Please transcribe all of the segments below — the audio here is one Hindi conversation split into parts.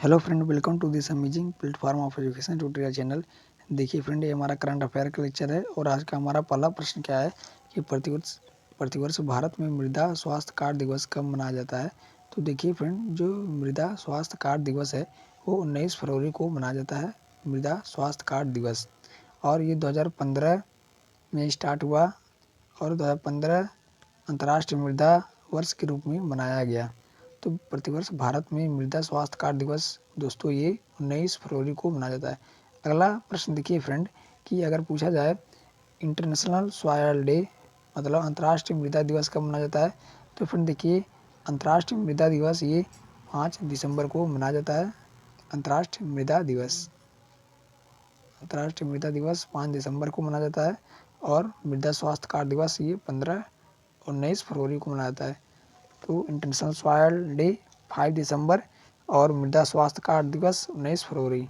Hello friend, welcome to this amazing platform of education tutorial channel. देखिए फ्रेंड, ये हमारा करंट अफेयर का लेक्चर है और आज का हमारा पहला प्रश्न क्या है कि प्रतिवर्ष भारत में मृदा स्वास्थ्य कार्ड दिवस कब मनाया जाता है। तो देखिए फ्रेंड, जो मृदा स्वास्थ्य कार्ड दिवस है वो 19 फरवरी को मनाया जाता है, मृदा स्वास्थ्य कार्ड दिवस। और ये 2015 में स्टार्ट हुआ और 2015 अंतर्राष्ट्रीय मृदा वर्ष के रूप में मनाया गया। तो प्रतिवर्ष भारत में मृदा स्वास्थ्य कार्ड दिवस दोस्तों ये 19 फरवरी को मनाया जाता है। अगला प्रश्न देखिए फ्रेंड कि अगर पूछा जाए इंटरनेशनल सॉयल डे मतलब अंतर्राष्ट्रीय मृदा दिवस कब मनाया जाता है। तो फ्रेंड देखिए, अंतर्राष्ट्रीय मृदा दिवस ये 5 दिसंबर को मनाया जाता है। अंतर्राष्ट्रीय मृदा दिवस 5 दिसंबर को मनाया जाता है और मृदा स्वास्थ्य कार्ड दिवस ये 15 और 19 फरवरी को मनाया जाता है। तो इंटरनेशनल सॉयल डे 5 दिसंबर और मृदा स्वास्थ्य कार्ड दिवस 19 फरवरी।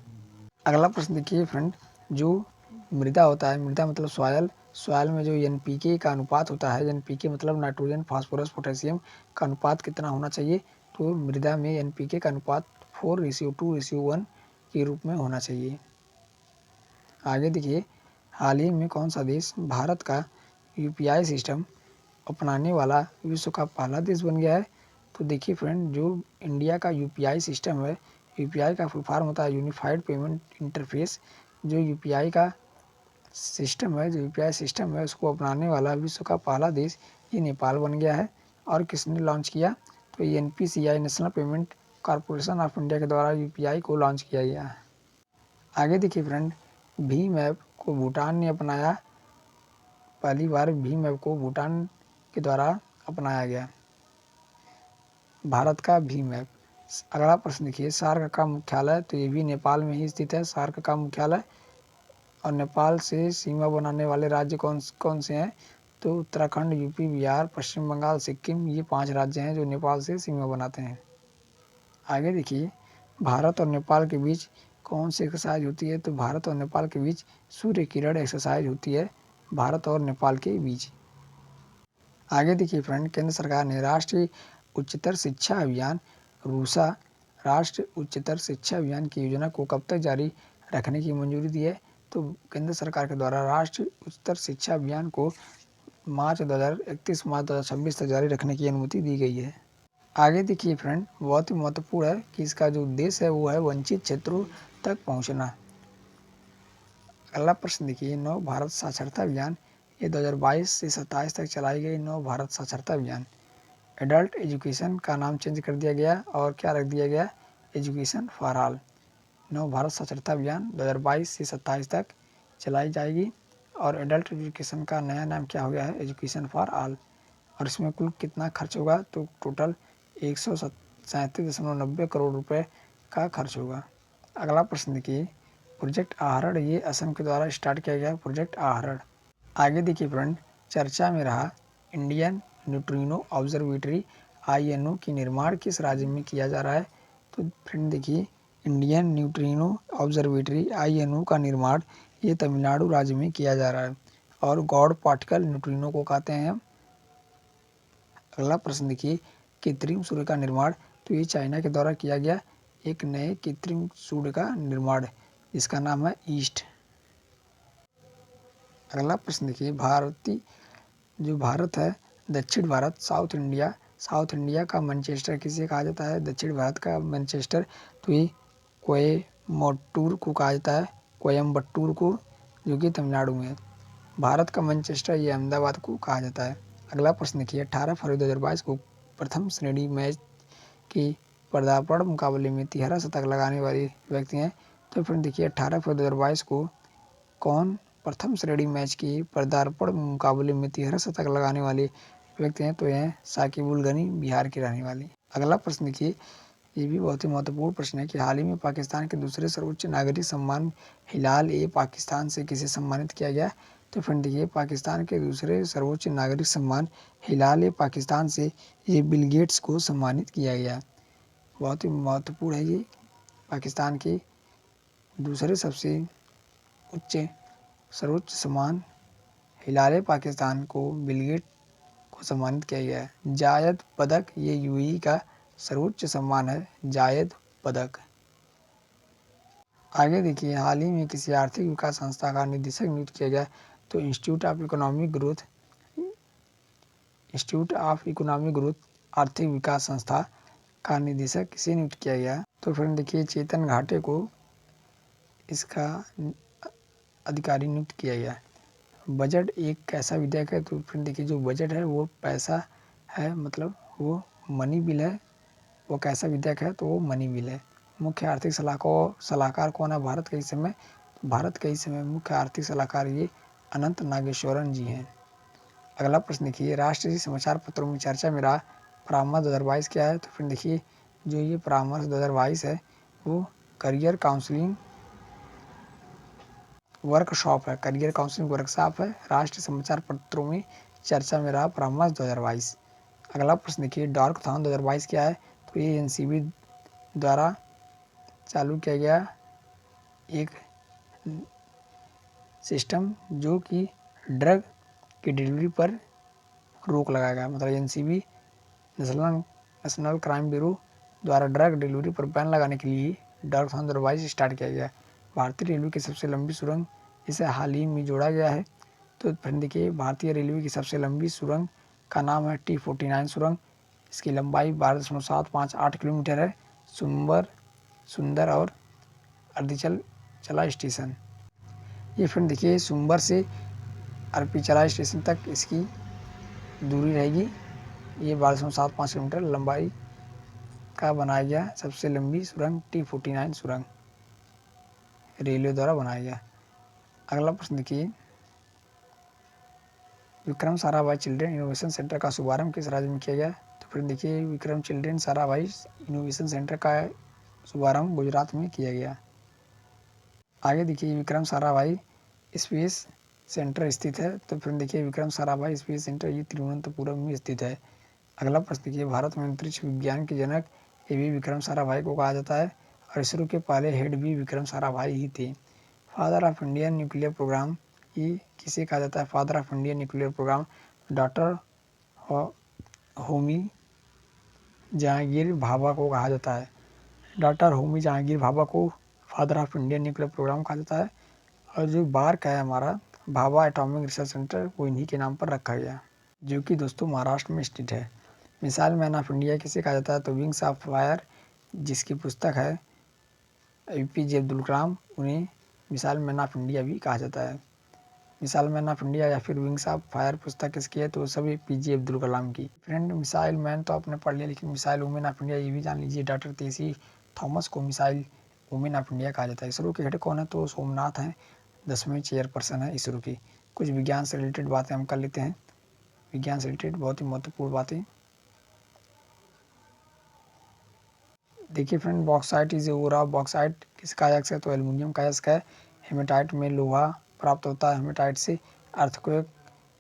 अगला प्रश्न देखिए फ्रेंड, जो मृदा होता है, मृदा मतलब सॉयल में जो एनपीके का अनुपात होता है, एनपीके मतलब नाइट्रोजन फास्फोरस पोटेशियम का अनुपात कितना होना चाहिए। तो मृदा में एनपीके का अनुपात 4:2:1 के रूप में होना चाहिए। आगे देखिए, हाल ही में कौन सा देश भारत का यूपीआई सिस्टम अपनाने वाला विश्व का पहला देश बन गया है। तो देखिए फ्रेंड, जो इंडिया का यूपीआई सिस्टम है, यूपीआई का फुल फॉर्म होता है यूनिफाइड पेमेंट इंटरफेस। जो यूपीआई सिस्टम है उसको अपनाने वाला विश्व का पहला देश ये नेपाल बन गया है। और किसने लॉन्च किया। तो ये NPCI national payment corporation of India के द्वारा यूपीआई को लॉन्च किया गया है। आगे देखिए फ्रेंड, भीम ऐप को भूटान ने अपनाया। पहली बार भीम ऐप को भूटान के द्वारा अपनाया गया, भारत का भीम ऐप। अगला प्रश्न देखिए, सार्क का मुख्यालय, तो ये भी नेपाल में ही स्थित है सार्क का मुख्यालय। और नेपाल से सीमा बनाने वाले राज्य कौन कौन से हैं। तो उत्तराखंड, यूपी, बिहार, पश्चिम बंगाल, सिक्किम, ये 5 राज्य हैं जो नेपाल से सीमा बनाते हैं। आगे देखिए, भारत और नेपाल के बीच कौन सी एक्सरसाइज होती है। तो भारत और नेपाल के बीच सूर्य किरण एक्सरसाइज होती है, भारत और नेपाल के बीच। आगे देखिए फ्रेंड, केंद्र सरकार ने राष्ट्रीय उच्चतर शिक्षा अभियान रूसा राष्ट्रीय उच्चतर शिक्षा अभियान की योजना को कब तक जारी रखने की मंजूरी दी है। तो केंद्र सरकार के द्वारा राष्ट्रीय उच्चतर शिक्षा अभियान को मार्च 2026 तक जारी रखने की अनुमति दी गई है। आगे देखिए फ्रेंड, बहुत ही महत्वपूर्ण है कि इसका जो उद्देश्य है वो है वंचित क्षेत्रों तक पहुंचना। अगला प्रश्न देखिए, नव भारत साक्षरता अभियान ये 2022 से 27 तक चलाई गई नव भारत साक्षरता अभियान। एडल्ट एजुकेशन का नाम चेंज कर दिया गया और क्या रख दिया गया, एजुकेशन फॉर ऑल। नव भारत साक्षरता अभियान 2022 से 27 तक चलाई जाएगी और एडल्ट एजुकेशन का नया नाम क्या हो गया है, एजुकेशन फॉर ऑल। और इसमें कुल कितना खर्च होगा, तो टोटल 137.90 करोड़ रुपए का खर्च होगा। अगला प्रश्न देखिए, प्रोजेक्ट आहरण ये असम के द्वारा स्टार्ट किया गया प्रोजेक्ट आहरण। आगे देखिए फ्रेंड, चर्चा में रहा इंडियन न्यूट्रिनो ऑब्जर्वेटरी INO की निर्माण किस राज्य में किया जा रहा है। तो फ्रेंड देखिए, इंडियन न्यूट्रिनो ऑब्जर्वेटरी INO का निर्माण ये तमिलनाडु राज्य में किया जा रहा है और गॉड पार्टिकल न्यूट्रिनो को कहते हैं। अगला प्रश्न देखिए, कृत्रिम सूर्य का निर्माण, तो ये चाइना के द्वारा किया गया एक नए कृत्रिम सूर्य का निर्माण, जिसका नाम है ईस्ट। अगला प्रश्न देखिए, भारत है दक्षिण भारत साउथ इंडिया का मैनचेस्टर किसे कहा जाता है। दक्षिण भारत का मैनचेस्टर, तो ये कोयम्बटूर को कहा जाता है, कोयम्बटूर को, जो कि तमिलनाडु में है। भारत का मैनचेस्टर ये अहमदाबाद को कहा जाता है। अगला प्रश्न देखिए, 18 फरवरी 2022 को प्रथम श्रेणी मैच की पदार्पण मुकाबले में 13 शतक लगाने वाले व्यक्ति हैं। तो फिर देखिए, 18 फरवरी 2022 को कौन प्रथम श्रेणी मैच की पदार्पण मुकाबले में 13 शतक लगाने वाले व्यक्ति हैं। तो यह साकिबुल गनी, बिहार की रहने वाली। अगला प्रश्न देखिए, ये भी बहुत ही महत्वपूर्ण प्रश्न है कि हाल ही में पाकिस्तान के दूसरे सर्वोच्च नागरिक सम्मान हिलाल-ए-पाकिस्तान से किसे सम्मानित किया गया। तो फ्रेंड देखिए, पाकिस्तान के दूसरे सर्वोच्च नागरिक सम्मान हिलाल-ए-पाकिस्तान से ये बिल गेट्स को सम्मानित किया गया। बहुत ही महत्वपूर्ण है ये। पाकिस्तान के दूसरे सबसे सर्वोच्च सम्मान हिलाल-ए-पाकिस्तान को बिल गेट को सम्मानित किया गया है। जायद पदक ये UAE का सर्वोच्च सम्मान है, जायद पदक। आगे देखिए, हाल ही में किसी आर्थिक विकास संस्था का निदेशक नियुक्त किया गया, तो इंस्टीट्यूट ऑफ इकोनॉमिक ग्रोथ आर्थिक विकास संस्था का निदेशक किसे नियुक्त किया गया? तो फ्रेंड देखिए, चेतन घाटे को इसका अधिकारी नियुक्त किया गया। बजट एक कैसा विधेयक है? तो फ्रेंड देखिए, जो बजट है वो पैसा है, मतलब वो मनी बिल है। वो कैसा विधेयक है? तो वो मनी बिल है। मुख्य आर्थिक सलाहकार कौन है भारत के इस समय? भारत के इस समय मुख्य आर्थिक सलाहकार ये अनंत नागेश्वरन जी हैं। अगला प्रश्न देखिए, राष्ट्रीय समाचार पत्रों में चर्चा में रहा परामर्श 2022 क्या है? तो फिर देखिए, जो ये परामर्श 2022 है वो करियर काउंसलिंग वर्कशॉप है। करियर काउंसलिंग वर्कशॉप है, राष्ट्रीय समाचार पत्रों में चर्चा में रहा परामर्श 2022। अगला प्रश्न देखिए, डॉर्कथॉन 2022 क्या है? तो ये एनसीबी द्वारा चालू किया गया एक सिस्टम जो कि ड्रग की डिलीवरी पर रोक लगाएगा। मतलब एनसीबी नेशनल क्राइम ब्यूरो द्वारा ड्रग डिलीवरी पर बैन लगाने के लिए डॉर्कथॉन 2022 स्टार्ट किया गया। भारतीय रेलवे की सबसे लंबी सुरंग इसे हाल ही में जोड़ा गया है। तो फिर देखिए, भारतीय रेलवे की सबसे लंबी सुरंग का नाम है T49 सुरंग। इसकी लंबाई 12.758 किलोमीटर है। सुंदर और अर्धचल चला स्टेशन। ये फिर देखिए, सुंबर से अर्पी चला स्टेशन तक इसकी दूरी रहेगी। ये 12.75 किलोमीटर लंबाई का बनाया गया सबसे लंबी सुरंग T49 सुरंग रेलवे द्वारा बनाया गया। अगला प्रश्न देखिए, Vikram Sarabhai children innovation centre का शुभारंभ किस राज्य में किया गया? तो फिर देखिए, Vikram children Sarabhai innovation centre का शुभारंभ गुजरात में किया गया। आगे देखिए, विक्रम साराभाई स्पेस सेंटर स्थित है। तो फिर देखिए, विक्रम साराभाई स्पेस सेंटर ये तिरुवनंतपुरम में स्थित है। अगला प्रश्न देखिए, भारत में अंतरिक्ष विज्ञान के जनक ये भी विक्रम साराभाई को कहा जाता है और इसरो के पहले हेड भी विक्रम साराभाई ही थे। Father of Indian nuclear programme ये किसे कहा जाता है? Father of Indian nuclear programme doctor Homi Jehangir Bhabha को कहा जाता है। डॉक्टर होमी जहांगीर भाभा को father of Indian nuclear programme कहा जाता है। और जो बार्क है हमारा भाभा एटॉमिक रिसर्च सेंटर वो इन्हीं के नाम पर रखा गया, जो कि दोस्तों महाराष्ट्र में स्थित है। मिसाइल मैन ऑफ इंडिया किसे कहा जाता है? तो विंग्स ऑफ फायर जिसकी पुस्तक है APJ अब्दुल कलाम, उन्हें मिसाइल मैन ऑफ इंडिया भी कहा जाता है। मिसाइल मैन ऑफ इंडिया या फिर विंग्स ऑफ फायर पुस्तक किसकी है? तो सभी APJ अब्दुल कलाम की। फ्रेंड, मिसाइल मैन तो आपने पढ़ लिया, लेकिन मिसाइल वुमेन ऑफ इंडिया ये भी जान लीजिए, डॉक्टर तेसी थॉमस को मिसाइल वुमेन ऑफ इंडिया कहा जाता है। इसरो के हेड कौन है? तो सोमनाथ हैं, 10वें चेयरपर्सन है इसरो की। कुछ विज्ञान से रिलेटेड बातें हम कर लेते हैं। विज्ञान से रिलेटेड बहुत ही महत्वपूर्ण बातें देखिए friend, bauxite is ore of bauxite किसका अयस्क है? तो एल्युमिनियम का अयस्क है। हेमेटाइट में लोहा प्राप्त होता है। हेमेटाइट से अर्थक्वेक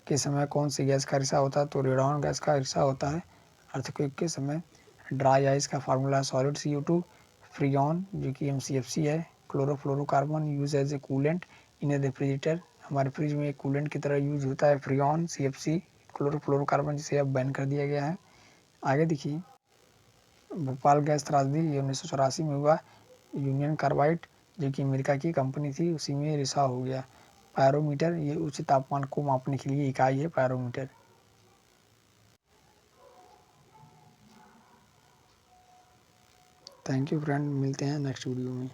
के समय कौन सी गैस का रिसाव होता है? तो रेडॉन गैस का रिसाव होता है अर्थक्वेक के समय। ड्राई आइस का फार्मूला है सॉलिड CO2। फ्रियॉन जो कि MCFC है। Chlorofluorocarbon use as a coolant in a refrigerator, हमारे फ्रिज में एक कूलेंट की तरह यूज होता है फ्रियॉन CFC क्लोरोफ्लोरोकार्बन, जिसे अब बैन कर दिया गया है। आगे देखिए, भोपाल गैस त्रासदी ये 1984 में हुआ। यूनियन कार्बाइड जो कि अमेरिका की कंपनी थी उसी में रिसाव हो गया। पायरोमीटर ये उच्च तापमान को मापने के लिए इकाई है पायरोमीटर। थैंक यू फ्रेंड, मिलते हैं नेक्स्ट वीडियो में।